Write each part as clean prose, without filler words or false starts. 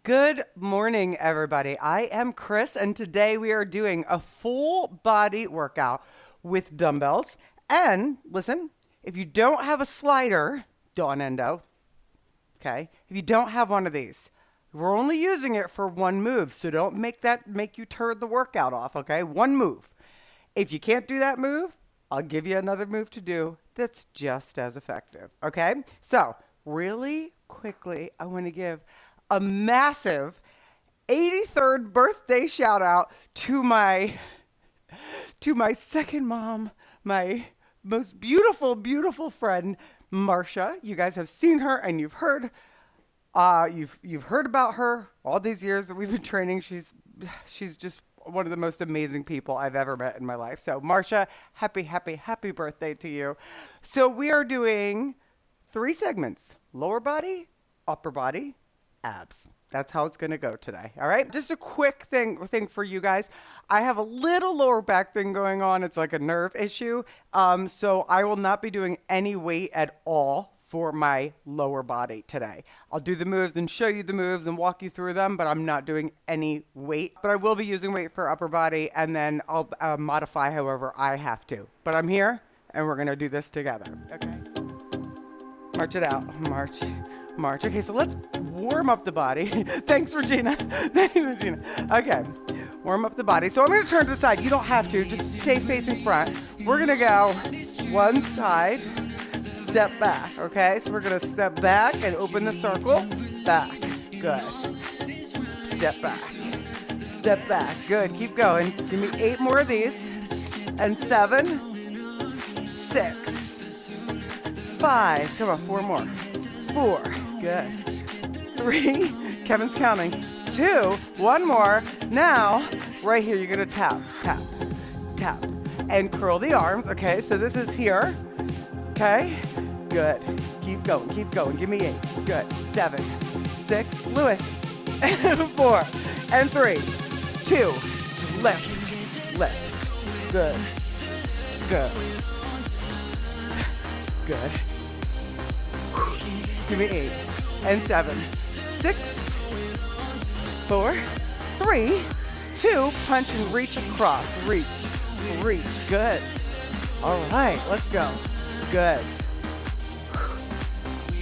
Good morning, everybody. I am Chris, and today we are doing a full body workout with dumbbells. And listen, if you don't have a slider, Dawn Endo, okay? If you don't have one of these, we're only using it for one move, so don't make you turn the workout off, okay? One move. If you can't do that move, I'll give you another move to do that's just as effective, okay? So, really quickly, I want to give a massive 83rd birthday shout out to my second mom, my most beautiful friend, Marcia. You guys have seen her and you've heard about her all these years that we've been training. She's just one of the most amazing people I've ever met in my life. So Marcia, happy birthday to you. So we are doing 3 segments: lower body, upper body, abs. That's how it's going to go today. All right. Just a quick thing for you guys. I have a little lower back thing going on. It's like a nerve issue. So I will not be doing any weight at all for my lower body today. I'll do the moves and show you the moves and walk you through them, but I'm not doing any weight. But I will be using weight for upper body, and then I'll modify however I have to. But I'm here and we're going to do this together. Okay. March it out. March. Okay, so let's warm up the body. Thanks, Regina. Okay, warm up the body. So I'm going to turn to the side. You don't have to. Just stay facing front. We're going to go one side, step back, okay? So we're going to step back and open the circle. Back. Good. Step back. Good. Keep going. Give me 8 more of these. And 7, 6, 5. Come on, 4 more. 4, good. 3, Kevin's counting. 2, 1 more. Now, right here, you're gonna tap, and curl the arms. Okay, so this is here. Okay, good. Keep going. Give me 8. Good. 7, 6, Lewis. 4, and 3, 2, lift. Good. Give me 8, and 7, 6, 4, 3, 2, punch and reach across. Reach. Good. All right, let's go. Good.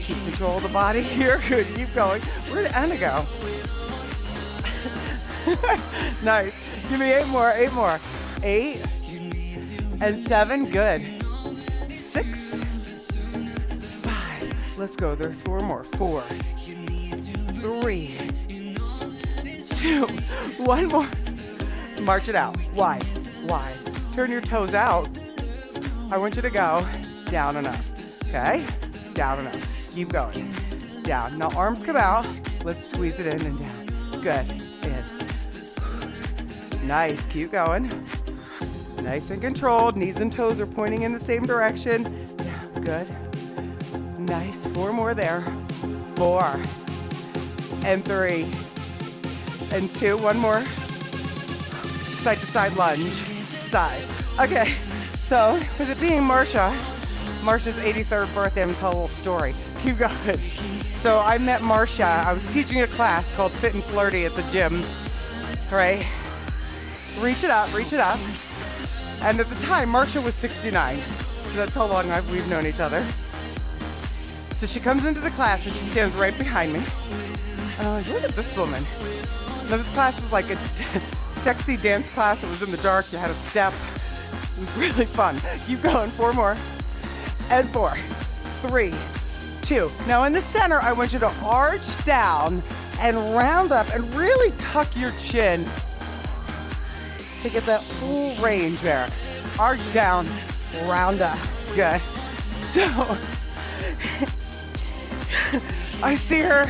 Keep control of the body here. Good. Keep going. Where did Anna go? Nice. Give me 8 more. 8 and 7. Good. 6. Let's go. There's 4 more. 4, 3, 2, 1 more. March it out. Wide. Turn your toes out. I want you to go down and up. Okay? Down and up. Keep going. Down. Now arms come out. Let's squeeze it in and down. Good. In. Nice. Keep going. Nice and controlled. Knees and toes are pointing in the same direction. Down. Good. Nice. 4 more there. 4 and 3 and 2. 1 more. Side to side lunge. Side. Okay. So with it being Marcia's 83rd birthday, I'm gonna tell a little story. Keep going. So I met Marcia. I was teaching a class called Fit and Flirty at the gym. All right. Reach it up. And at the time, Marcia was 69. So that's how long we've known each other. So she comes into the class and she stands right behind me. And I'm like, look at this woman. Now this class was like a sexy dance class. It was in the dark. You had a step. It was really fun. Keep going. 4 more. And 4, 3, 2. Now in the center, I want you to arch down and round up and really tuck your chin to get that full range there. Arch down, round up. Good. So I see her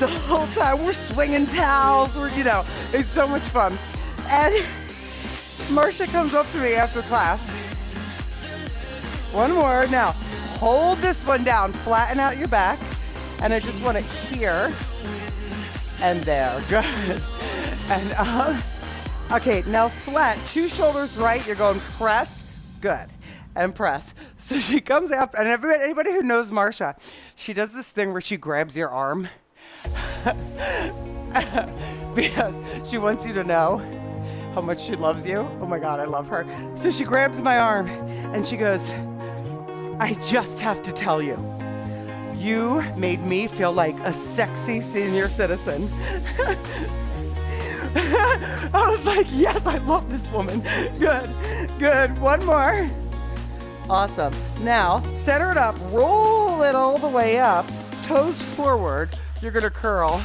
the whole time. We're swinging towels. It's so much fun. And Marcia comes up to me after class. 1 more. Now, hold this one down. Flatten out your back. And I just want it here and there. Good. And okay, now flat. 2 shoulders right. You're going press. Good. And press. So she comes up, and anybody who knows Marcia, she does this thing where she grabs your arm. because she wants you to know how much she loves you. Oh my God, I love her. So she grabs my arm and she goes, I just have to tell you, you made me feel like a sexy senior citizen. I was like, yes, I love this woman. Good, good. One more. Awesome. Now, center it up, roll it all the way up, toes forward. You're gonna curl.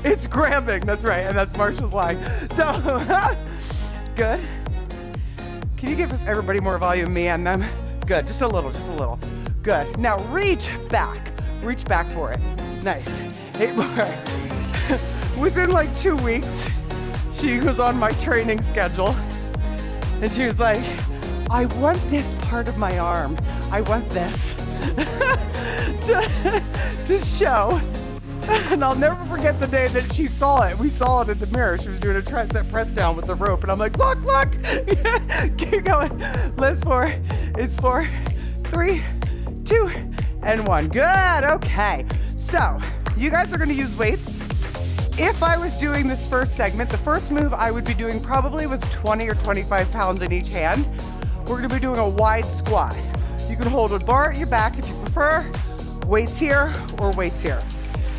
It's grabbing, that's right, and that's Marsha's line. So, good. Can you give everybody more volume, me and them? Good, just a little, just a little. Good. Now reach back for it. Nice. 8 more. Within like 2 weeks, she was on my training schedule, and she was like, I want this part of my arm. I want this to show. And I'll never forget the day that she saw it. We saw it in the mirror. She was doing a tricep press down with the rope. And I'm like, look. Keep going. Last 4. It's 4, 3, 2, and 1. Good. Okay. So you guys are going to use weights. If I was doing this first segment, the first move I would be doing probably with 20 or 25 pounds in each hand. We're going to be doing a wide squat. You can hold a bar at your back if you prefer. Weights here or weights here.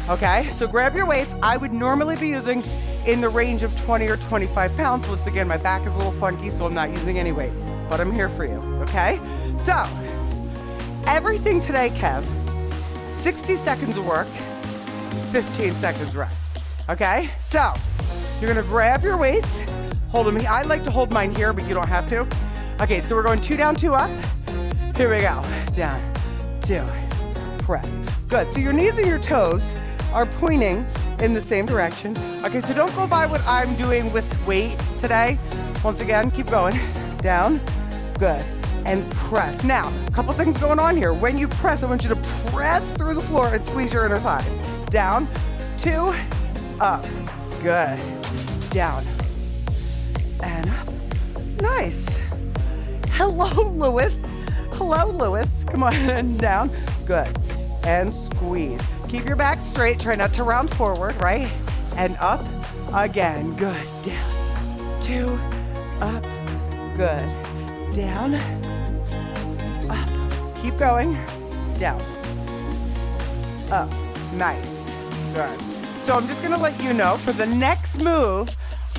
Okay, so grab your weights. I would normally be using in the range of 20 or 25 pounds. Once again, my back is a little funky, so I'm not using any weight, but I'm here for you, okay? So, everything today, Kev, 60 seconds of work, 15 seconds rest, okay? So, you're gonna grab your weights, hold them. I like to hold mine here, but you don't have to. Okay, so we're going 2 down, 2 up. Here we go, down, 2, press. Good, so your knees and your toes are pointing in the same direction. Okay, so don't go by what I'm doing with weight today. Once again, keep going. Down, good, and press. Now, a couple things going on here. When you press, I want you to press through the floor and squeeze your inner thighs. Down, 2, up, good, down, and up. Nice. Hello, Lewis. Hello, Lewis. Come on, and down, good, and squeeze. Keep your back straight, try not to round forward, right? And up, again, good, down, 2, up, good, down, up, keep going, down, up, nice, good. So I'm just gonna let you know, for the next move,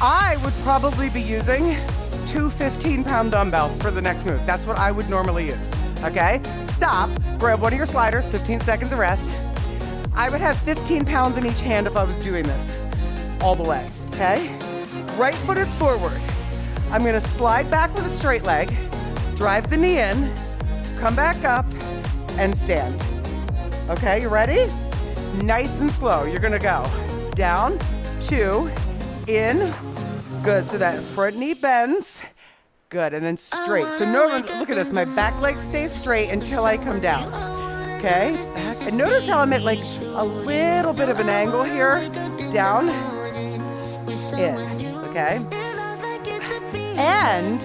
I would probably be using 2 15-pound dumbbells for the next move. That's what I would normally use, okay? Stop, grab one of your sliders, 15 seconds of rest. I would have 15 pounds in each hand if I was doing this all the way, okay? Right foot is forward. I'm gonna slide back with a straight leg, drive the knee in, come back up, and stand. Okay, you ready? Nice and slow. You're gonna go down, 2, in, good. So that front knee bends, good, and then straight. So look at this, my back leg stays straight until I come down. Okay, back. And notice how I'm at like a little bit of an angle here. Down, in, okay? And,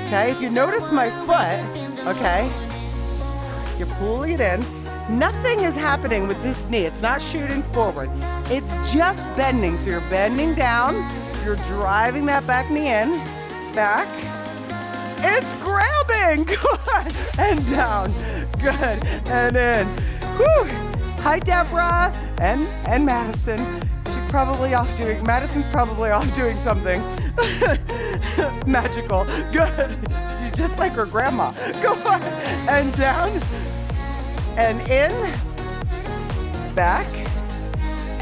okay, if you notice my foot, okay, you're pulling it in. Nothing is happening with this knee. It's not shooting forward. It's just bending. So you're bending down, you're driving that back knee in, back. It's grabbing, good, and down, good, and in. Whew. Hi, Deborah, and Madison. Madison's probably off doing something magical. Good, she's just like her grandma. Go on, and down, and in, back,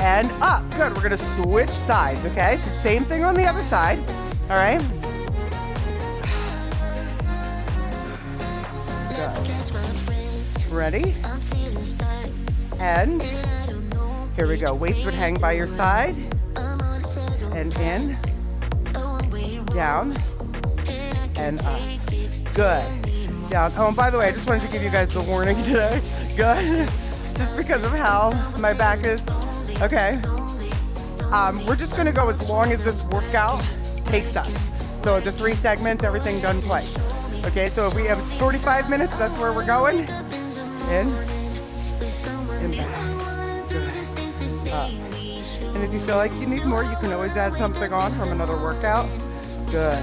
and up. Good, we're gonna switch sides, okay? So same thing on the other side, all right? Ready? And here we go. Weights would hang by your side. And in, down, and up. Good. Down. Oh, and by the way, I just wanted to give you guys the warning today. Good. Just because of how my back is. Okay. We're just going to go as long as this workout takes us. So the 3 segments, everything done twice. Okay, so if we have 45 minutes, that's where we're going. In, back, good, up, And if you feel like you need more, you can always add something on from another workout. Good.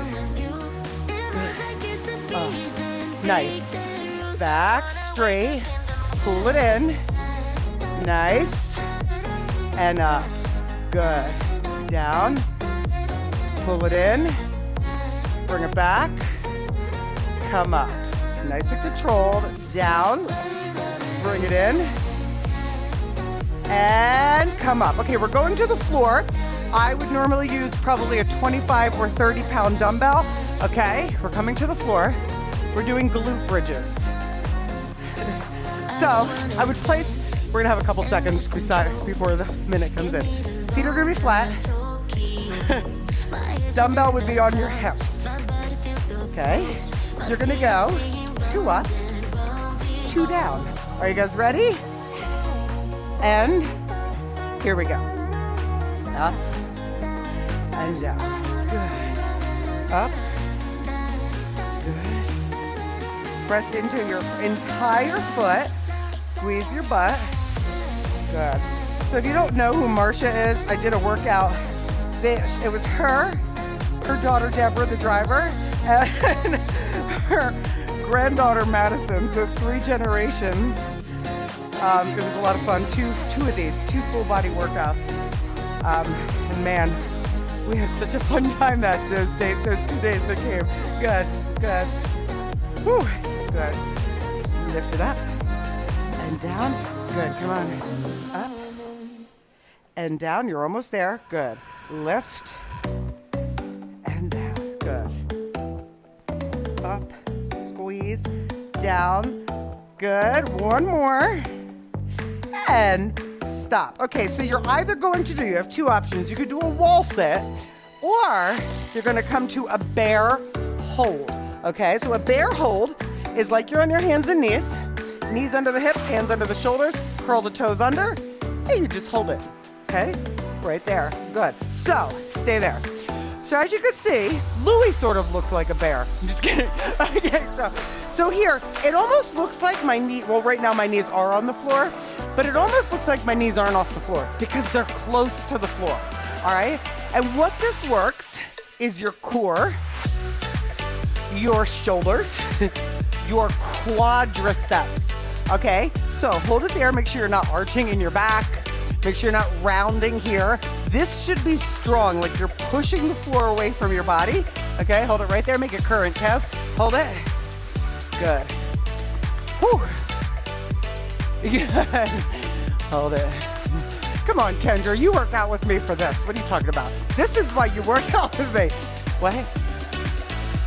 Nice. Back straight. Pull it in. Nice. And up. Good. Down. Pull it in. Bring it back. Come up. Nice and controlled. Down. Bring it in. And come up. Okay, we're going to the floor. I would normally use probably a 25 or 30 pound dumbbell. Okay, we're coming to the floor. We're doing glute bridges. So I would place, we're gonna have a couple seconds before the minute comes in. Feet are gonna be flat. Dumbbell would be on your hips. Okay, you're gonna go 2 up, 2 down. Are you guys ready? And here we go. Up and down. Good. Up. Good. Press into your entire foot. Squeeze your butt. Good. So if you don't know who Marcia is, I did a workout. It was her daughter Deborah, the driver, and her granddaughter Madison. So 3 generations. It was a lot of fun. Two of these, 2 full body workouts. And man, we had such a fun time those 2 days that came. Good, good. Whew, good. Lift it up and down. Good, come on. Up and down. You're almost there. Good. Lift and down. Good. Up, squeeze, down. Good. One more. And stop. Okay, so you're either going to do, you have 2 options. You could do a wall sit, or you're gonna come to a bear hold. Okay, so a bear hold is like you're on your hands and knees under the hips, hands under the shoulders, curl the toes under, and you just hold it. Okay, right there. Good. So stay there. So as you can see, Louie sort of looks like a bear. I'm just kidding. Okay, so here, it almost looks like my knee, well, right now my knees are on the floor, but it almost looks like my knees aren't off the floor because they're close to the floor, all right? And what this works is your core, your shoulders, your quadriceps, okay? So hold it there, make sure you're not arching in your back, make sure you're not rounding here. This should be strong, like you're pushing the floor away from your body. Okay, hold it right there, make it current, Kev. Hold it. Good. Whew. Good. Hold it. Come on, Kendra, you work out with me for this. What are you talking about? This is why you work out with me. What?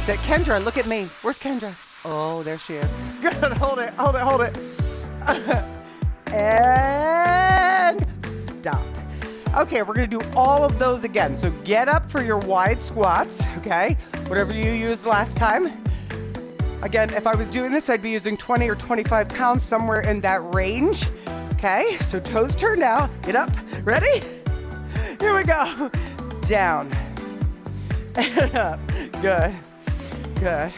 Say, Kendra, look at me. Where's Kendra? Oh, there she is. Good, hold it, hold it, hold it. And stop. Okay, we're gonna do all of those again. So get up for your wide squats, okay? Whatever you used last time. Again, if I was doing this, I'd be using 20 or 25 pounds, somewhere in that range. Okay, so toes turned out, get up, ready? Here we go. Down, and up, good, good.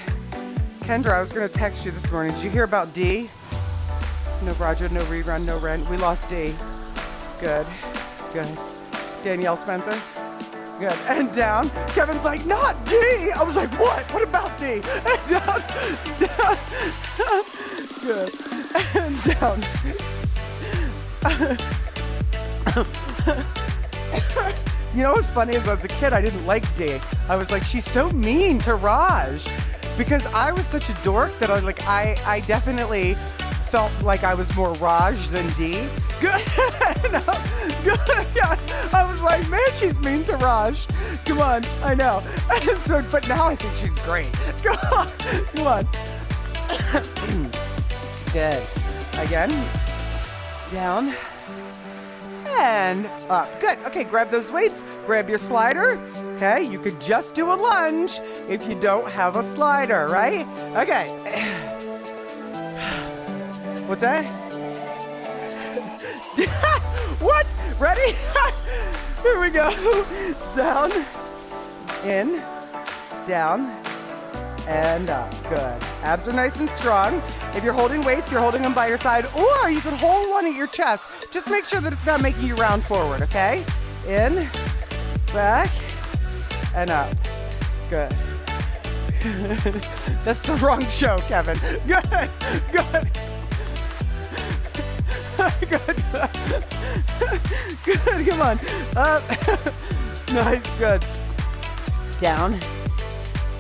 Kendra, I was gonna text you this morning. Did you hear about D? No Roger, no rerun, no rent. We lost D. Good, good. Danielle Spencer? Good, and down. Kevin's like, not D. I was like, what? What about D? And down, down, down. Good, and down. You know what's funny is as a kid, I didn't like D. I was like, she's so mean to Raj. Because I was such a dork that I definitely felt like I was more Raj than D. Good. No, good. Yeah. I was like, man, she's mean to Raj. Come on, I know. So, but now I think she's great. Come on. Good. Again. Down. And up. Good. Okay, grab those weights. Grab your slider. Okay, you could just do a lunge if you don't have a slider, right? Okay. What's that? What? Ready? Here we go. Down, in, down, and up. Good. Abs are nice and strong. If you're holding weights, you're holding them by your side, or you can hold one at your chest. Just make sure that it's not making you round forward, okay? In, back, and up. Good. That's the wrong show, Kevin. Good, good. Good. Good, come on. Up. Nice, good. Down,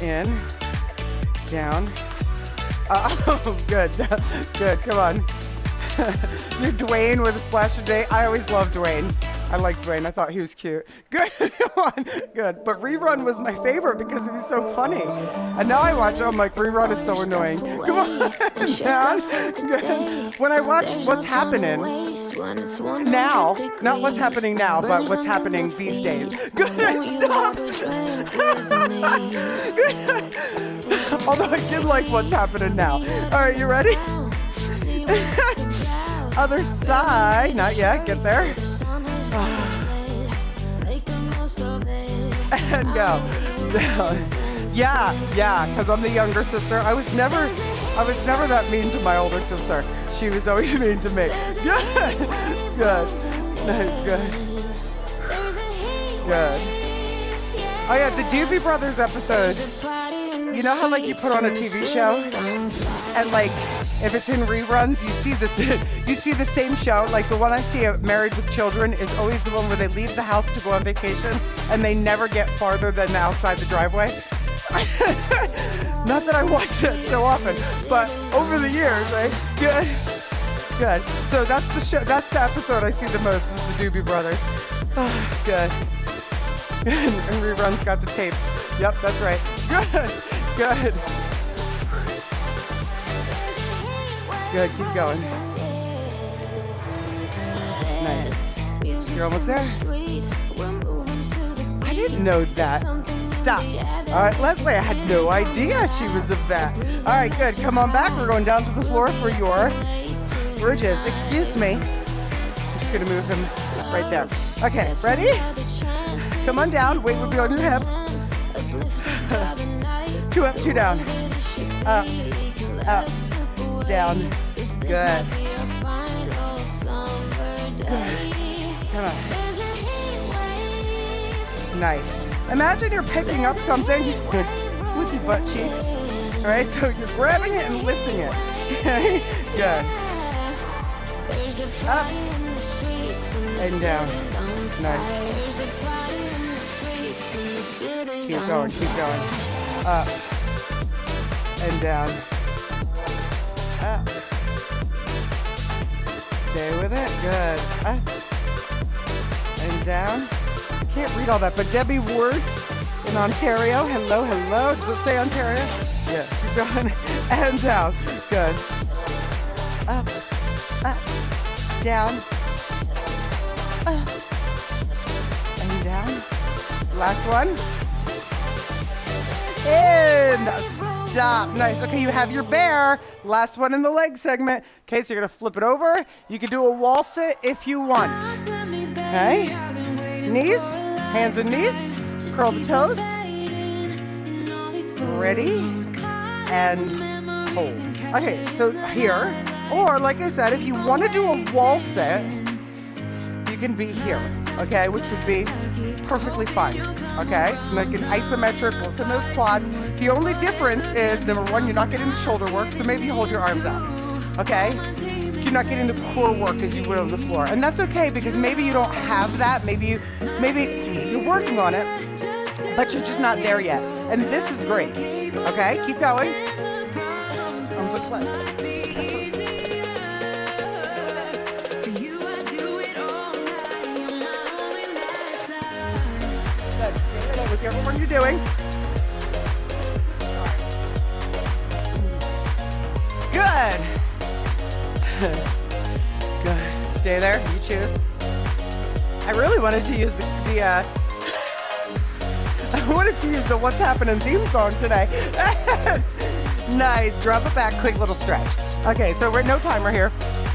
in, down. Oh, good, good, come on. You're Dwayne with a splash of day. I always loved Dwayne. I liked Dwayne. I thought he was cute. Good, come on, good. But Rerun was my favorite because he was so funny. And now I watch it, I'm like, Rerun is so annoying. Come on, down, good. When I watch What's Happening now, not what's happening now, but what's happening these days. Good, stop. Although I did like What's Happening now. All right, you ready? Other side, not yet, get there. And go. Yeah, because I'm the younger sister. I was never that mean to my older sister. She was always mean to me. Good, good, nice, good, good. Oh yeah, the Doobie Brothers episode. You know how like you put on a TV show, and like if it's in reruns, you see the same show. Like the one I see at Married with Children is always the one where they leave the house to go on vacation and they never get farther than outside the driveway. Not that I watch that so often, but over the years, right? Good, good. So that's the show. That's the episode I see the most with the Doobie Brothers. Good. And reruns got the tapes. Yep, that's right. Good, good. Good, keep going. Nice. You're almost there. I didn't know that. Stop. All right, Leslie, I had no idea she was a vet. All right, good. Come on back. We're going down to the floor for your bridges. Excuse me. I'm just going to move him right there. Okay, ready? Come on down. Weight would be on your hip. 2 up, 2 down. Up, up, down. Good. Come on. Nice. Imagine you're picking up something with your butt cheeks. All right, so you're grabbing it and lifting it. Okay, good. Up and down. Nice. Keep going, keep going. Up and down. Up. Stay with it. Good. Up and down. Can't read all that, but Debbie Ward in Ontario. Hello, hello. Does it say Ontario? Yeah. Keep going. And down. Good. Up, up, down, up, and down. Last one. And stop. Nice. Okay, you have your bear. Last one in the leg segment. Okay, so you're going to flip it over. You can do a wall sit if you want. Okay. Knees, hands and knees. Curl the toes. Ready. And hold. Okay, so here. Or, like I said, if you want to do a wall sit, you can be here. Okay, which would be perfectly fine. Okay, like an isometric, working those quads. The only difference is, number one, you're not getting the shoulder work, so maybe you hold your arms out. Okay, you're not getting the core work as you would on the floor, and that's okay because maybe you don't have that. Maybe you're working on it, but you're just not there yet. And this is great. Okay, keep going. On the foot. Look at what you're doing. Good. Good. Stay there. You choose. I really wanted to use the I wanted to use the What's Happening theme song today. Nice. Drop it back. Quick little stretch. Okay, so we're no timer here.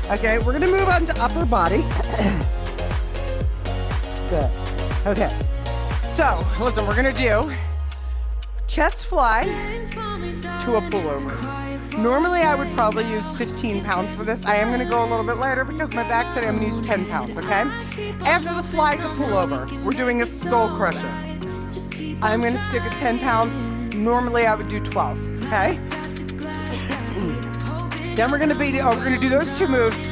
Okay, we're gonna move on to upper body. Good. Okay. So, listen, we're going to do chest fly to a pullover. Normally I would probably use 15 pounds for this. I am gonna go a little bit lighter because my back today I'm gonna use 10 pounds, okay? After the fly to pull over, we're doing a skull crusher. I'm gonna stick at 10 pounds. Normally I would do 12, okay? Then we're gonna do those two moves,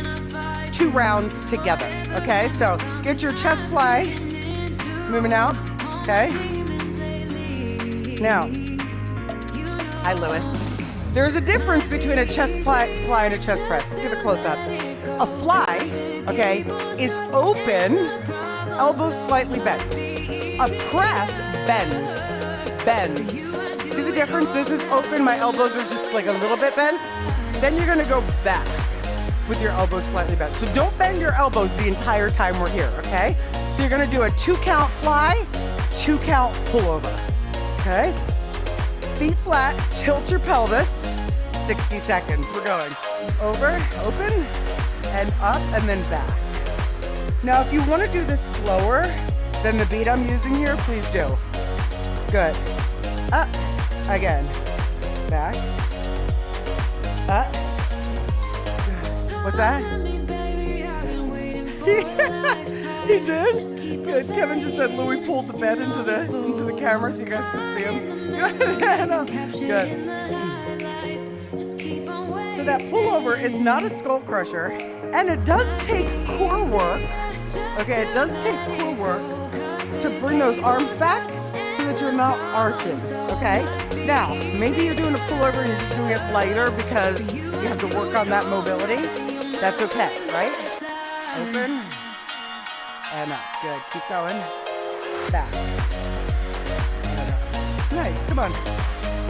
2 rounds together, okay? So get your chest fly moving out, okay? Now, hi Lewis. There's a difference between a chest fly and a chest press. Let's give a close up. A fly, okay, is open, elbows slightly bent. A press bends. See the difference? This is open, my elbows are just like a little bit bent. Then you're gonna go back with your elbows slightly bent. So don't bend your elbows the entire time we're here, okay? So you're gonna do a 2 count fly, 2 count pullover, okay? Feet flat, tilt your pelvis, 60 seconds. We're going over, open, and up, and then back. Now, if you want to do this slower than the beat I'm using here, please do. Good. Up, again. Back. Up. What's that? He did? Good. Kevin just said Louis pulled the bed into the camera so you guys could see him. Good. So that pullover is not a skull crusher, and it does take core work. Okay, it does take core work to bring those arms back so that you're not arching. Okay? Now, maybe you're doing a pullover and you're just doing it lighter because you have to work on that mobility. That's okay, right? Open. And up. Good. Keep going. Back. And up. Nice. Come on.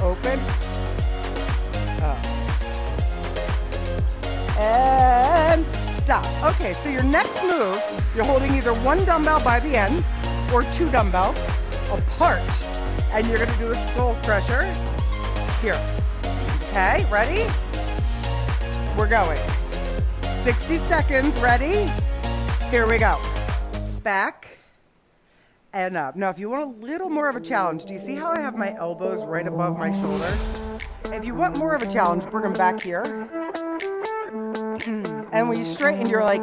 Open. Up. And stop. Okay, so your next move, you're holding either 1 dumbbell by the end or 2 dumbbells apart. And you're gonna do a skull crusher here. Okay, ready? We're going. 60 seconds, ready? Here we go. Back and up. Now, if you want a little more of a challenge, do you see how I have my elbows right above my shoulders? If you want more of a challenge, bring them back here. And when you straighten, you're like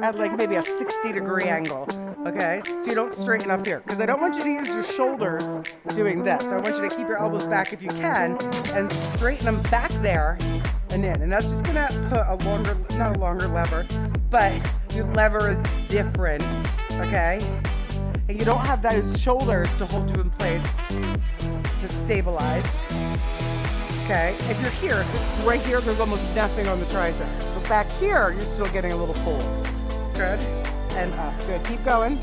at like maybe a 60-degree angle, okay? So you don't straighten up here, because I don't want you to use your shoulders doing this. I want you to keep your elbows back if you can and straighten them back there and in. And that's just gonna put not a longer lever, but your lever is different, okay? And you don't have those shoulders to hold you in place to stabilize. Okay, if you're here, this right here, there's almost nothing on the tricep. But back here, you're still getting a little pull. Good, and up. Good, keep going.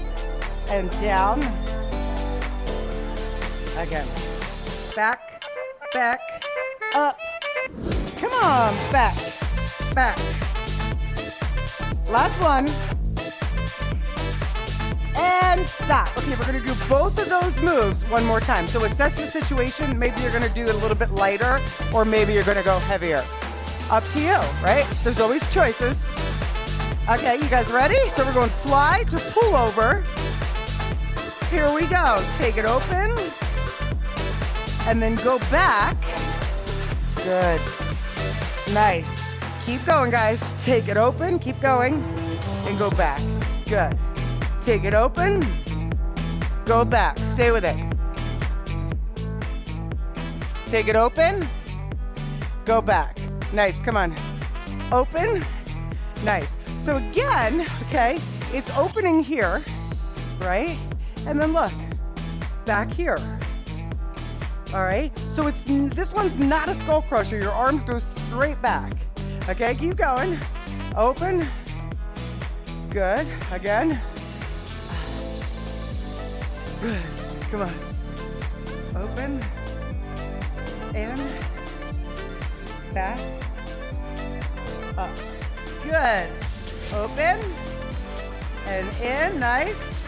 And down. Again. Back, up. Come on, back. Last one. And stop. Okay, we're gonna do both of those moves one more time. So assess your situation. Maybe you're gonna do it a little bit lighter, or maybe you're gonna go heavier. Up to you, right? There's always choices. Okay, you guys ready? So we're going fly to pull over. Here we go. Take it open. And then go back. Good. Nice. Keep going, guys. Take it open, keep going, and go back. Good. Take it open, go back, stay with it. Take it open, go back. Nice, come on. Open, nice. So again, okay, it's opening here, right? And then look, back here. All right, so this one's not a skull crusher. Your arms go straight back. Okay, keep going. Open, good, again. Good. Come on. Open. In. Back. Up. Good. Open. And in. Nice.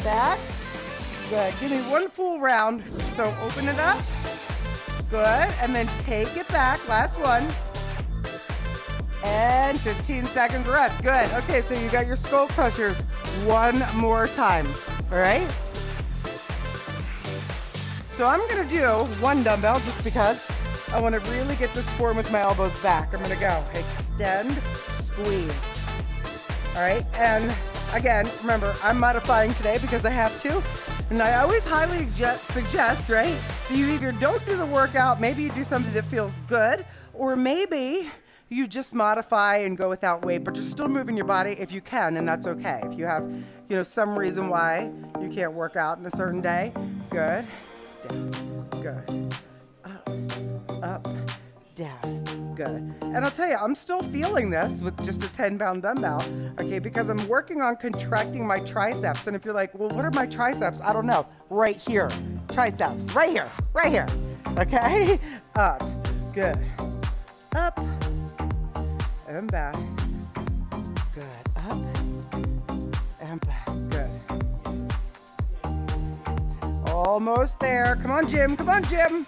Back. Good. Give me one full round. So open it up. Good. And then take it back. Last one. And 15 seconds rest. Good. Okay, so you got your skull crushers one more time. All right? So I'm gonna do 1 dumbbell just because I want to really get this form with my elbows back. I'm going to go extend, squeeze. All right, and again, remember, I'm modifying today because I have to. And I always highly suggest, right, that you either don't do the workout, maybe you do something that feels good, or maybe you just modify and go without weight, but you're still moving your body if you can, and that's okay. If you have, some reason why you can't work out in a certain day, good, down, good, up, down, good. And I'll tell you, I'm still feeling this with just a 10-pound dumbbell, okay, because I'm working on contracting my triceps. And if you're like, well, what are my triceps? I don't know. Right here. Triceps. Right here. Right here. Okay? Up. Good. Up. And back. Good. Up. And back. Good. Almost there. Come on, Jim. Come on, Jim.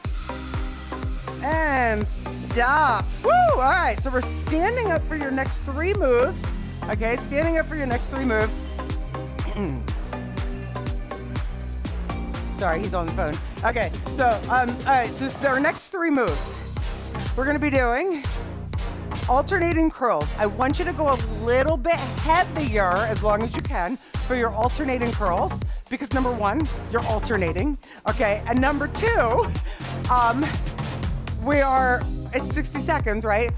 And stop. Woo! All right, so we're standing up for your next 3 moves. Okay, standing up for your next 3 moves. Sorry, he's on the phone. Okay, so, all right, so our next 3 moves. We're gonna be doing alternating curls. I want you to go a little bit heavier as long as you can for your alternating curls, because number 1, you're alternating, okay? And number 2, it's 60 seconds, right?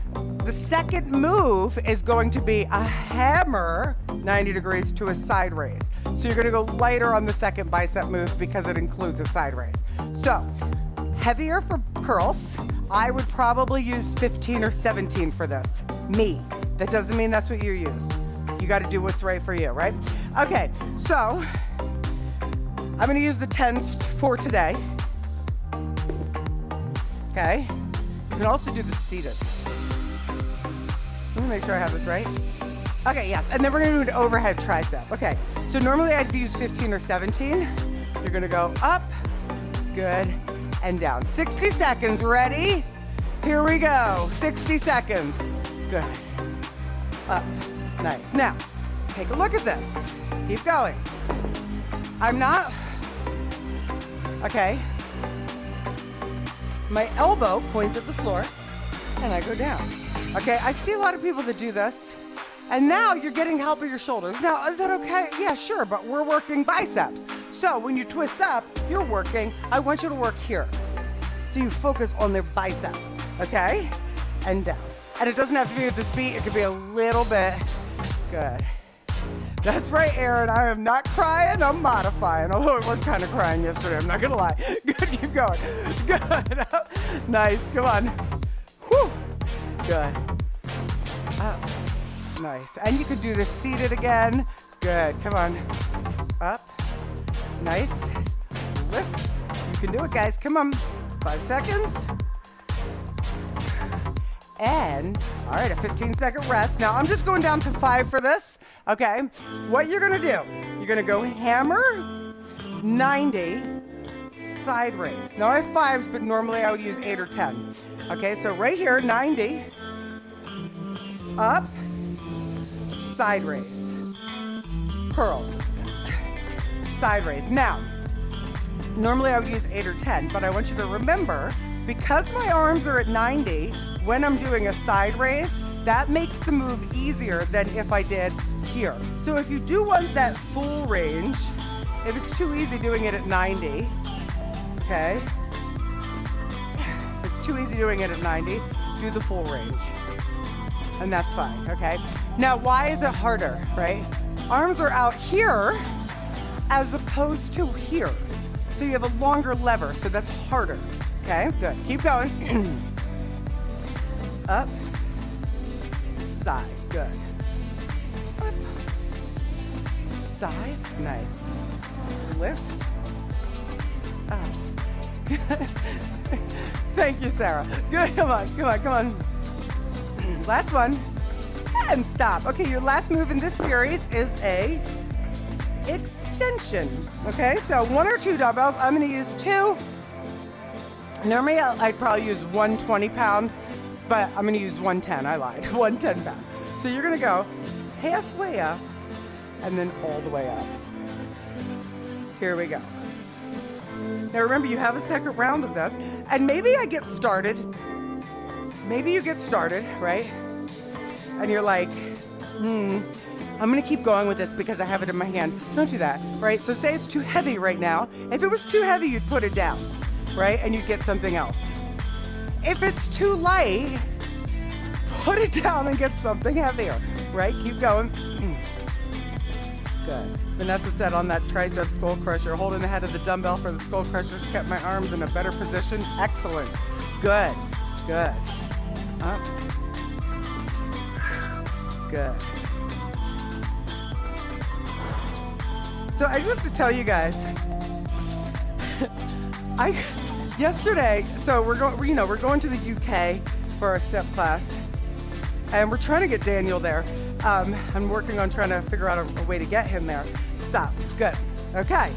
The second move is going to be a hammer 90 degrees to a side raise. So you're gonna go lighter on the second bicep move because it includes a side raise. So, heavier for curls. I would probably use 15 or 17 for this. Me. That doesn't mean that's what you use. You gotta do what's right for you, right? Okay, so I'm gonna use the 10s for today. Okay. You can also do the seated. Let me make sure I have this right. Okay, yes, and then we're gonna do an overhead tricep. Okay, so normally I'd use 15 or 17. You're gonna go up, good, and down. 60 seconds, ready? Here we go, 60 seconds. Good, up, nice. Now, take a look at this. Keep going. Okay. My elbow points at the floor, and I go down. Okay, I see a lot of people that do this, and now you're getting help with your shoulders. Now, is that okay? Yeah, sure, but we're working biceps. So when you twist up, you're working, I want you to work here. So you focus on the bicep, okay? And down. And it doesn't have to be with this beat, it could be a little bit. Good. That's right, Aaron. I am not crying, I'm modifying. Although I was kind of crying yesterday, I'm not gonna lie. Good, keep going. Good. Nice, come on. Whew. Good. Up. Nice. And you could do this seated again. Good, come on. Up. Nice. Lift. You can do it, guys. Come on. 5 seconds. And, all right, a 15-second rest. Now, I'm just going down to 5 for this, okay? What you're gonna do, you're gonna go hammer, 90, side raise. Now, I have 5s, but normally I would use 8 or 10. Okay, so right here, 90, up, side raise, curl, side raise. Now, normally I would use 8 or 10, but I want you to remember, because my arms are at 90, when I'm doing a side raise, that makes the move easier than if I did here. So if you do want that full range, if it's too easy doing it at 90, okay? If it's too easy doing it at 90, do the full range. And that's fine, okay? Now, why is it harder, right? Arms are out here as opposed to here. So you have a longer lever, so that's harder, okay? Good, keep going. Up, side, good. Up, side, nice. Lift, up. Thank you, Sarah. Good, come on, come on, come on. Last one, and stop. Okay, your last move in this series is a extension. Okay, so 1 or 2 dumbbells. I'm gonna use 2. Normally I'd probably use 1 20-pound, but I'm gonna use 110, I lied, 1 10-pound. So you're gonna go halfway up and then all the way up. Here we go. Now remember, you have a second round of this, and maybe I get started maybe you get started, right? And you're like, I'm gonna keep going with this because I have it in my hand. Don't do that, right? So say it's too heavy right now. If it was too heavy, you'd put it down, right? And you'd get something else. If it's too light, put it down and get something heavier, right? Keep going. Good. Vanessa said on that tricep skull crusher, holding the head of the dumbbell for the skull crushers kept my arms in a better position. Excellent. Good. Good. Up. Good. So I just have to tell you guys, yesterday, so we're going to the UK for our step class, and we're trying to get Daniel there. I'm working on trying to figure out a way to get him there. Stop. Good. Okay.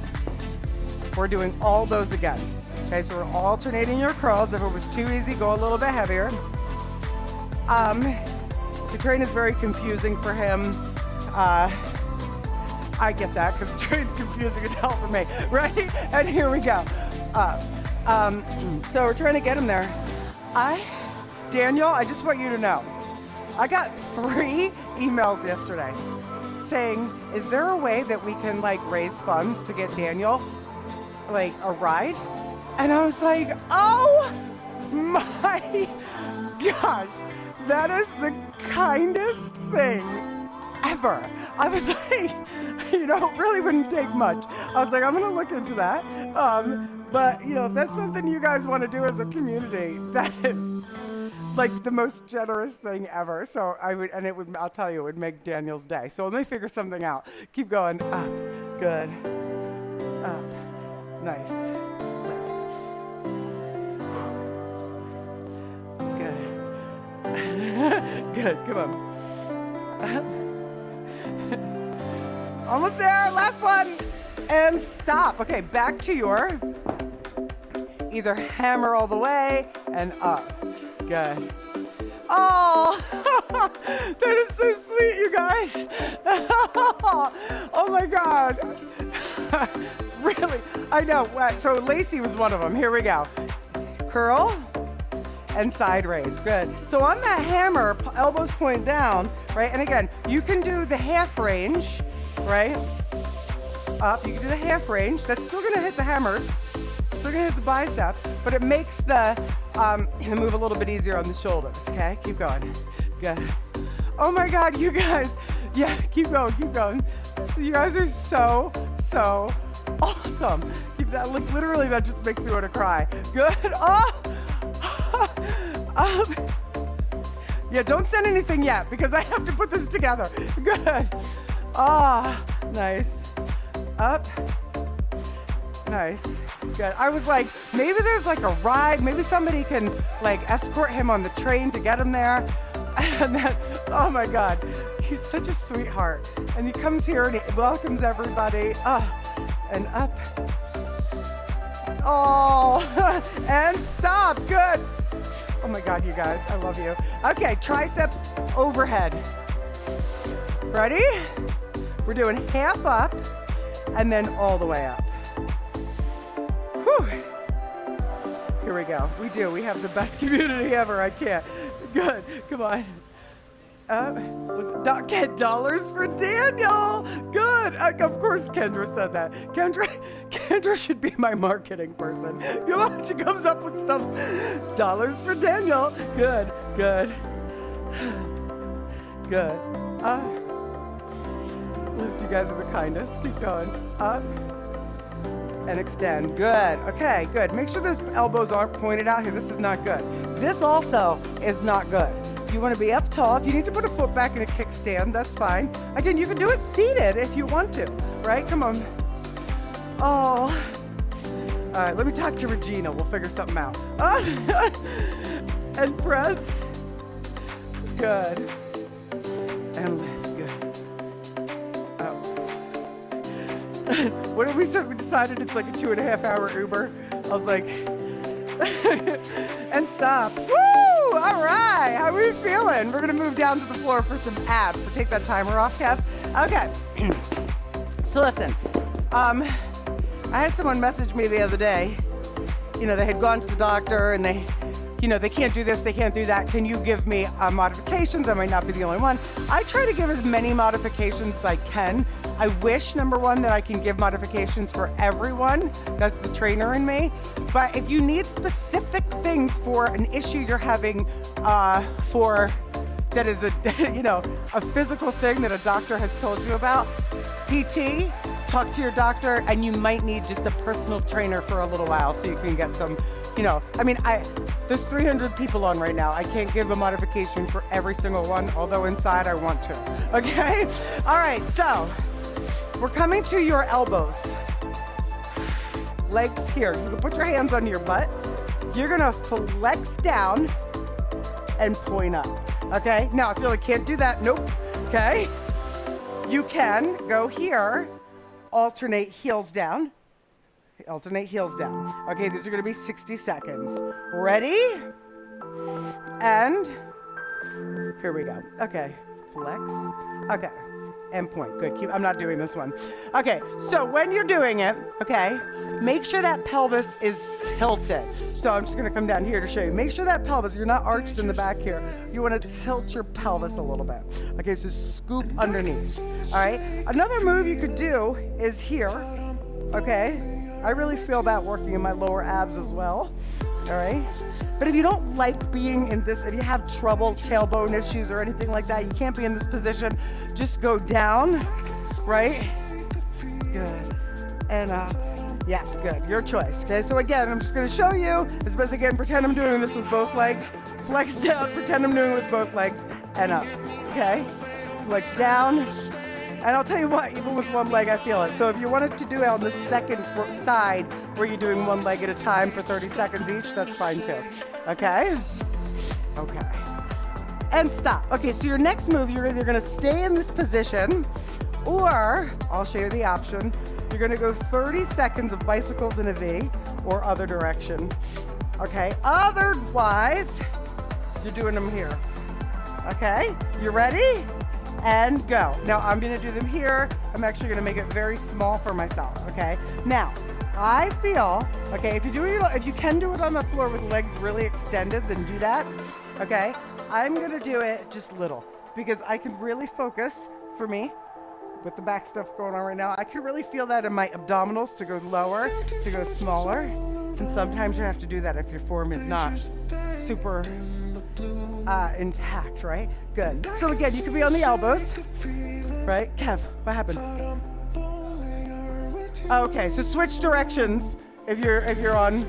We're doing all those again. Okay, so we're alternating your curls. If it was too easy, go a little bit heavier. The train is very confusing for him. I get that because the train's confusing as hell for me, right? And here we go. So we're trying to get him there. Daniel, I just want you to know, I got 3 emails yesterday saying, is there a way that we can raise funds to get Daniel a ride? And I was like, oh my gosh, that is the kindest thing ever. I was like, it really wouldn't take much. I was like, I'm gonna look into that. But if that's something you guys want to do as a community, that is the most generous thing ever. So I'll tell you, it would make Daniel's day. So let me figure something out. Keep going, up, good, up, nice, lift, good, good, come on. Almost there, last one, and stop. Okay, back to your either hammer all the way and up. Good. Oh, that is so sweet, you guys. Oh my God. Really, I know. So Lacey was one of them. Here we go. Curl and side raise. Good. So on that hammer, elbows point down, right? And again, you can do the half range, right? Up, you can do the half range. That's still gonna hit the hammers. Still gonna hit the biceps, but it makes the move a little bit easier on the shoulders, okay? Keep going. Good. Oh my God, you guys. Yeah, keep going, keep going. You guys are so awesome. Keep that, literally that just makes me want to cry. Good. Oh! Yeah, don't send anything yet because I have to put this together. Good. Ah, nice. Up. Nice. Good. I was like, maybe there's a ride. Maybe somebody can escort him on the train to get him there. And then, oh my God, he's such a sweetheart. And he comes here and he welcomes everybody. And up. Oh, and stop. Good. Oh my God, you guys, I love you. Okay, triceps overhead. Ready? We're doing half up and then all the way up. Whew. Here we go. We have the best community ever. I can't. Good. Come on. Get dollars for Daniel. Good. Of course, Kendra said that. Kendra should be my marketing person. Come on, she comes up with stuff. Dollars for Daniel. Good. Good. Good. Lift, you guys are the kindest. Keep going. Up. And extend. Good. Okay, good. Make sure those elbows aren't pointed out here. This is not good. This also is not good. You want to be up tall. If you need to put a foot back in a kickstand, that's fine. Again, you can do it seated if you want to, right? Come on. Oh. All right, let me talk to Regina. We'll figure something out. And press. Good. And lift. Good. Up. What did we say? We decided it's a 2.5 hour Uber. I was like, and stop. Woo! All right. How are we feeling? We're going to move down to the floor for some abs. So take that timer off, Kev. Okay. So listen, I had someone message me the other day. They had gone to the doctor and they they can't do this, they can't do that. Can you give me modifications? I might not be the only one. I try to give as many modifications as I can. I wish, number one, that I can give modifications for everyone. That's the trainer in me. But if you need specific things for an issue you're having that is a a physical thing that a doctor has told you about, PT, talk to your doctor, and you might need just a personal trainer for a little while so you can get some, there's 300 people on right now. I can't give a modification for every single one, although inside I want to, okay? All right, so we're coming to your elbows. Legs here. You can put your hands on your butt. You're gonna flex down and point up, okay? Now, if you really can't do that, nope, okay? You can go here, alternate heels down. Alternate heels down. Okay, these are gonna be 60 seconds. Ready? And here we go. Okay, flex. Okay, and point. Good, I'm not doing this one. Okay, so when you're doing it, okay, make sure that pelvis is tilted. So I'm just gonna come down here to show you. Make sure that pelvis, you're not arched in the back here. You wanna tilt your pelvis a little bit. Okay, so scoop underneath. All right, another move you could do is here, okay? I really feel that working in my lower abs as well, all right? But if you don't like being in this, if you have trouble, tailbone issues or anything like that, you can't be in this position, just go down, right? Good, and up. Yes, good, your choice, okay? So again, I'm just gonna show you, as best I can, pretend I'm doing this with both legs, flex down, pretend I'm doing it with both legs, and up, okay? Flex down. And I'll tell you what, even with one leg, I feel it. So if you wanted to do it on the second side, where you're doing one leg at a time for 30 seconds each, that's fine too. Okay? Okay. And stop. Okay, so your next move, you're either gonna stay in this position, or I'll show you the option. You're gonna go 30 seconds of bicycles in a V, or other direction. Okay? Otherwise, you're doing them here. Okay? You ready? And go. Now I'm gonna do them here. I'm actually gonna make it very small for myself, okay? Now, I feel, okay, if you can do it on the floor with legs really extended, then do that, okay? I'm gonna do it just little, because I can really focus, for me, with the back stuff going on right now, I can really feel that in my abdominals to go lower, to go smaller, and sometimes you have to do that if your form is not super intact, right? Good. So again, you can be on the elbows, right? Kev, what happened? Okay, so switch directions if you're on.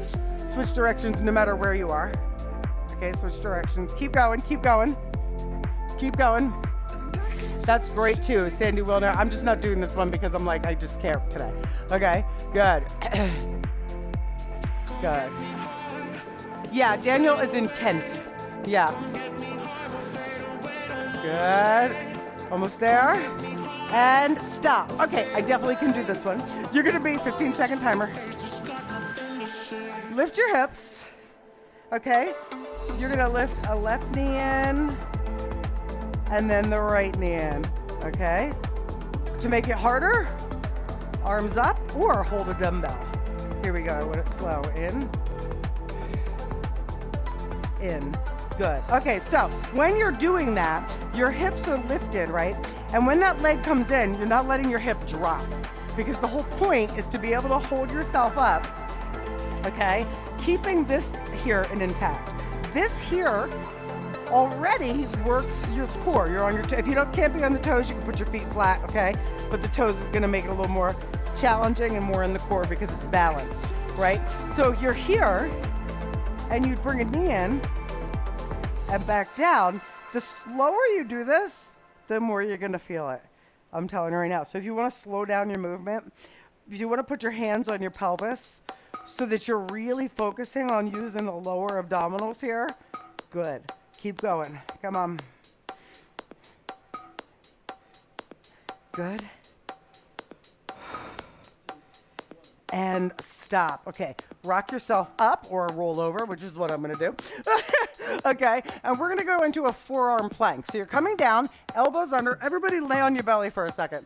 Switch directions no matter where you are. Okay, switch directions. Keep going, keep going, keep going. That's great too, Sandy Wilner. I'm just not doing this one because I'm like, I just can't today. Okay, good. Good. Yeah, Daniel is in Kent. Yeah. Good. Almost there. And stop. Okay, I definitely can do this one. You're gonna be 15-second timer. Lift your hips. Okay? You're gonna lift a left knee in and then the right knee in. Okay? To make it harder, arms up or hold a dumbbell. Here we go. I want it slow. In. In. Good. Okay, so when you're doing that, your hips are lifted, right? And when that leg comes in, you're not letting your hip drop, because the whole point is to be able to hold yourself up, okay? Keeping this here and intact. This here already works your core. You're on your if you can't be on the toes, you can put your feet flat, okay? But the toes is gonna make it a little more challenging and more in the core because it's balanced, right? So you're here and you bring a knee in and back down. The slower you do this, the more you're gonna feel it. I'm telling you right now. So if you wanna slow down your movement, if you wanna put your hands on your pelvis so that you're really focusing on using the lower abdominals here, good. Keep going, come on. Good. And stop. Okay, rock yourself up or roll over, which is what I'm gonna do. Okay, and we're gonna go into a forearm plank. So you're coming down, elbows under. Everybody lay on your belly for a second.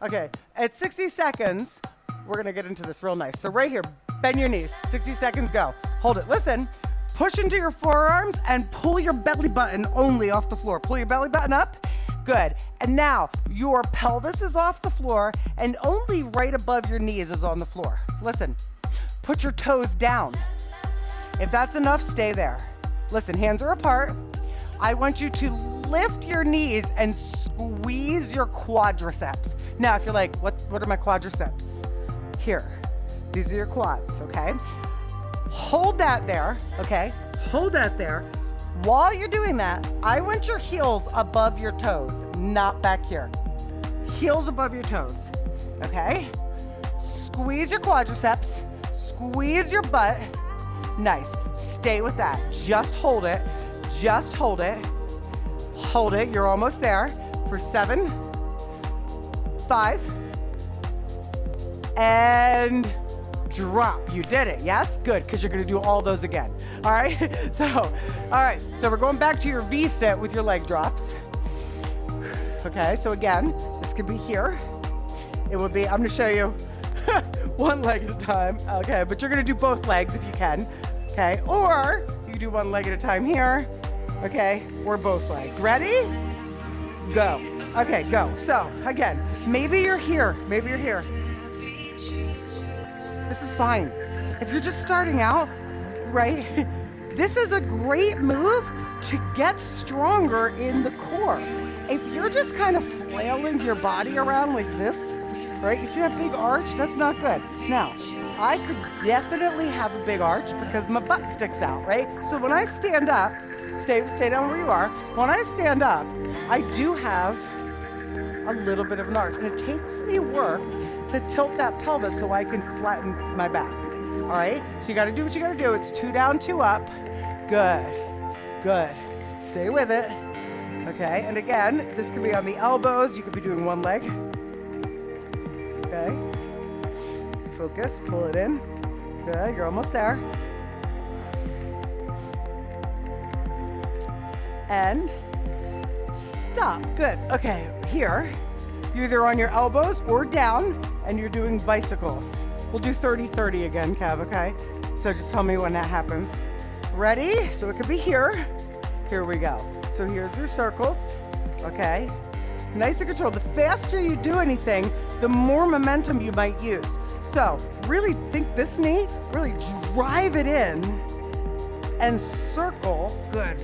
Okay, at 60 seconds, we're gonna get into this real nice. So right here, bend your knees. 60 seconds, go. Hold it, listen. Push into your forearms and pull your belly button only off the floor. Pull your belly button up. Good. And now your pelvis is off the floor and only right above your knees is on the floor. Listen, put your toes down. If that's enough, stay there. Listen, hands are apart. I want you to lift your knees and squeeze your quadriceps. Now, if you're like, what are my quadriceps? Here, these are your quads, okay? Hold that there, okay? Hold that there. While you're doing that, I want your heels above your toes, not back here. Heels above your toes, okay? Squeeze your quadriceps, squeeze your butt. Nice, stay with that. Just hold it, just hold it. Hold it, you're almost there. For 7, 5, and drop. You did it, yes? Good, because you're gonna do all those again. All right, so we're going back to your V sit with your leg drops. Okay, so again, this could be here. It would be, I'm gonna show you one leg at a time, okay, but you're gonna do both legs if you can, okay? Or you can do one leg at a time here, okay, or both legs. Ready? Go. Okay, go. So, again, maybe you're here, maybe you're here. This is fine. If you're just starting out, right, this is a great move to get stronger in the core. If you're just kind of flailing your body around like this, right, you see that big arch? That's not good. Now, I could definitely have a big arch because my butt sticks out, right? So when I stand up, stay down where you are. When I stand up, I do have a little bit of an arch, and it takes me work to tilt that pelvis so I can flatten my back. All right, so you got to do what you got to do. It's 2 down, 2 up. Good, good. Stay with it. Okay, and again, this could be on the elbows. You could be doing one leg. Okay, focus, pull it in. Good, you're almost there. And stop. Good. Okay, here, you're either on your elbows or down, and you're doing bicycles. We'll do 30-30 again, Kev, okay? So just tell me when that happens. Ready? So it could be here. Here we go. So here's your circles, okay? Nice and controlled. The faster you do anything, the more momentum you might use. So really think this knee, really drive it in and circle. Good.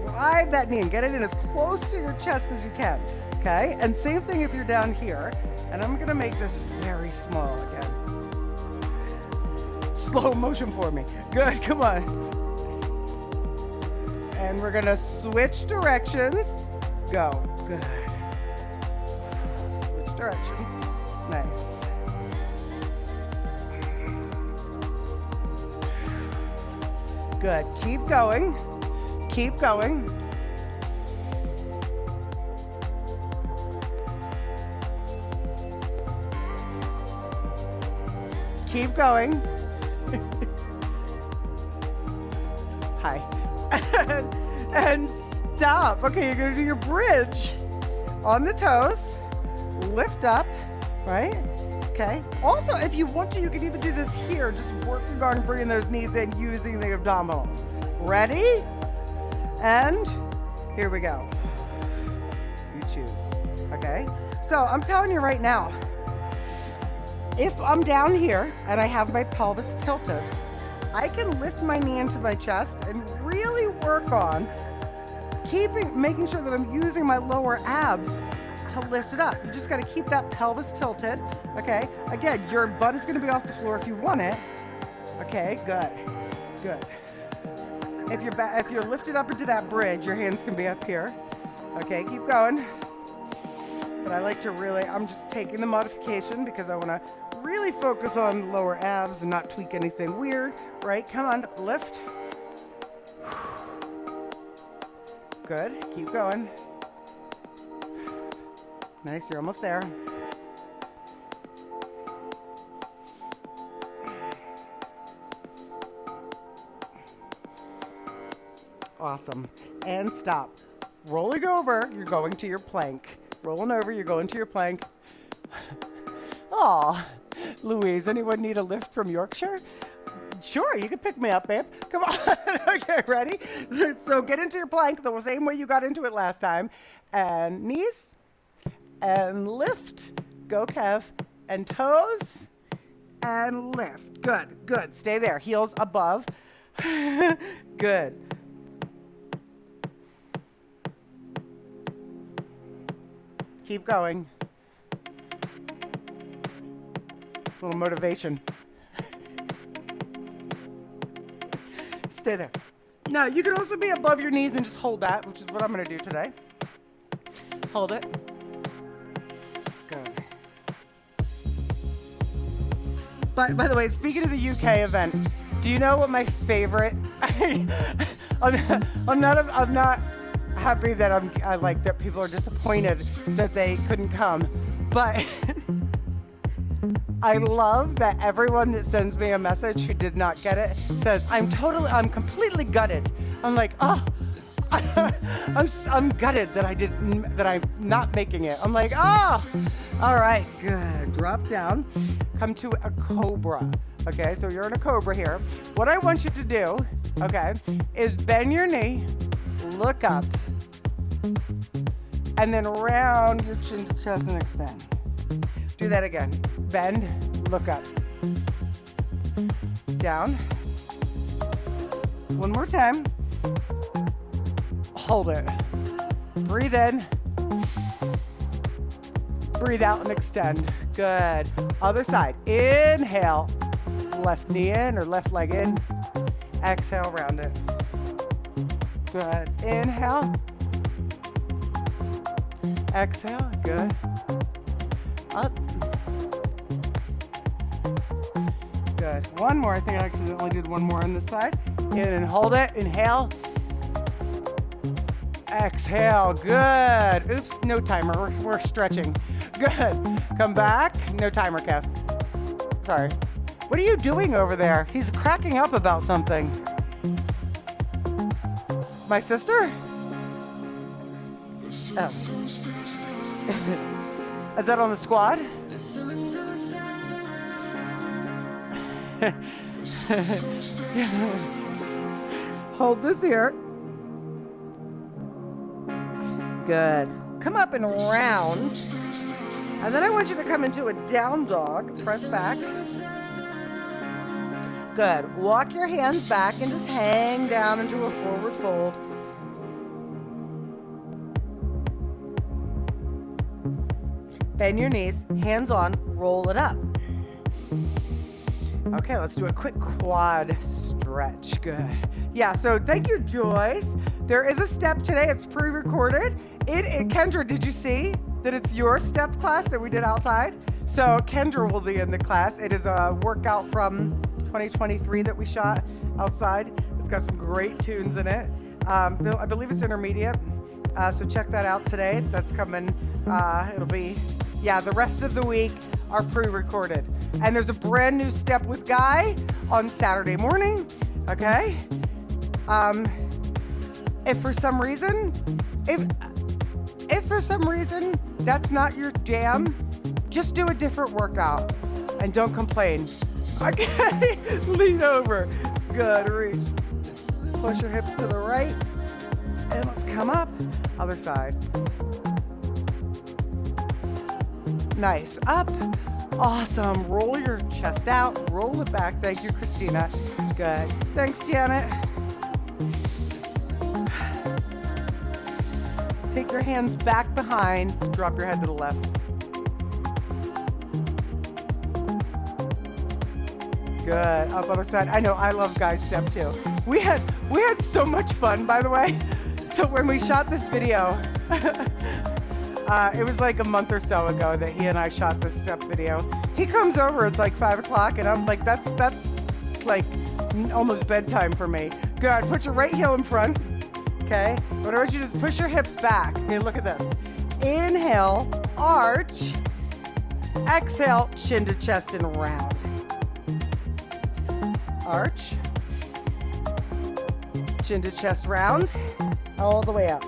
Drive that knee and get it in as close to your chest as you can, okay? And same thing if you're down here. And I'm gonna make this very small again. Slow motion for me. Good, come on. And we're gonna switch directions. Go, good. Switch directions, nice. Good, keep going. Keep going. Keep going. Hi. and stop. Okay, you're gonna do your bridge on the toes. Lift up, right? Okay. Also, if you want to, you can even do this here, just working on bringing those knees in using the abdominals. Ready? And here we go. You choose, okay? So I'm telling you right now, if I'm down here and I have my pelvis tilted, I can lift my knee into my chest and really work on making sure that I'm using my lower abs to lift it up. You just gotta keep that pelvis tilted, okay? Again, your butt is gonna be off the floor if you want it. Okay, good, good. If you're lifted up into that bridge, your hands can be up here. Okay, keep going. But I like to I'm just taking the modification because I wanna really focus on the lower abs and not tweak anything weird, right? Come on, lift. Good, keep going. Nice, you're almost there. Awesome. And stop. Rolling over, you're going to your plank. Rolling over, you're going to your plank. Aw, Louise, anyone need a lift from Yorkshire? Sure, you can pick me up, babe. Come on. Okay, ready? So get into your plank the same way you got into it last time. And knees. And lift. Go, Kev. And toes. And lift. Good, good. Stay there. Heels above. Good. Keep going. A little motivation. Stay there. Now, you can also be above your knees and just hold that, which is what I'm going to do today. Hold it. Good. But by the way, speaking of the UK event, do you know what my favorite? I'm not happy that I like that people are disappointed that they couldn't come, but I love that everyone that sends me a message who did not get it says, I'm completely gutted. I'm like, oh, I'm gutted that I'm not making it. I'm like, oh, all right, good. Drop down, come to a cobra. Okay, so you're in a cobra here. What I want you to do, okay, is bend your knee, look up, and then round your chin to chest and extend. Do that again. Bend, look up. Down. One more time. Hold it. Breathe in. Breathe out and extend. Good. Other side. Inhale. Left knee in or left leg in. Exhale, round it. Good. Inhale. Exhale. Good. Up. Good. One more. I think I accidentally did one more on this side. In and hold it. Inhale. Exhale. Good. Oops. No timer. We're stretching. Good. Come back. No timer, Kev. Sorry. What are you doing over there? He's cracking up about something. My sister? Oh. Is that on the squad? Hold this here. Good. Come up and round. And then I want you to come into a down dog. Press back. Good. Walk your hands back and just hang down into a forward fold. Bend your knees, hands on, roll it up. Okay, let's do a quick quad stretch. Good. Yeah, so thank you, Joyce. There is a step today. It's pre-recorded. Kendra, did you see that it's your step class that we did outside? So Kendra will be in the class. It is a workout from 2023 that we shot outside. It's got some great tunes in it. I believe it's intermediate. So check that out today. That's coming. It'll be, the rest of the week are pre-recorded. And there's a brand new Step with Guy on Saturday morning. Okay. If for some reason that's not your jam, just do a different workout and don't complain. Okay. Lean over. Good. Reach. Push your hips to the right. And let's come up. Other side. Nice. Up. Awesome. Roll your chest out. Roll it back. Thank you, Christina. Good. Thanks, Janet. Take your hands back behind. Drop your head to the left. Good. Up other side. I know. I love Guy's step too. We had so much fun, by the way. So when we shot this video, it was like a month or so ago that he and I shot this step video. He comes over, it's like 5 o'clock, and I'm like, that's like almost bedtime for me. Good, put your right heel in front, okay? What I want you to do is push your hips back. Okay, look at this. Inhale, arch. Exhale, chin to chest and round. Arch. Chin to chest round. All the way up.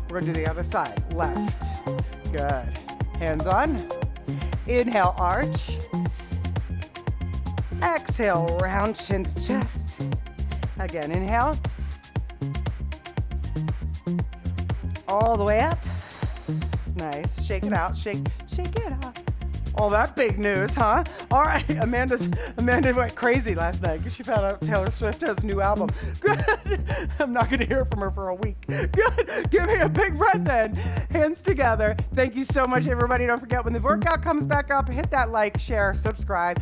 We're gonna do the other side. Left. Good. Hands on. Inhale, arch. Exhale, round chin to chest. Again, inhale. All the way up. Nice. Shake it out. Shake it out. All that big news, huh? All right, Amanda went crazy last night because she found out Taylor Swift has a new album. Good. I'm not going to hear from her for a week. Good. Give me a big breath in. Hands together. Thank you so much, everybody. Don't forget, when the workout comes back up, hit that like, share, subscribe.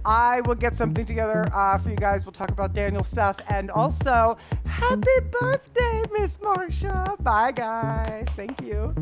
I will get something together for you guys. We'll talk about Daniel stuff. And also, happy birthday, Miss Marsha. Bye, guys. Thank you.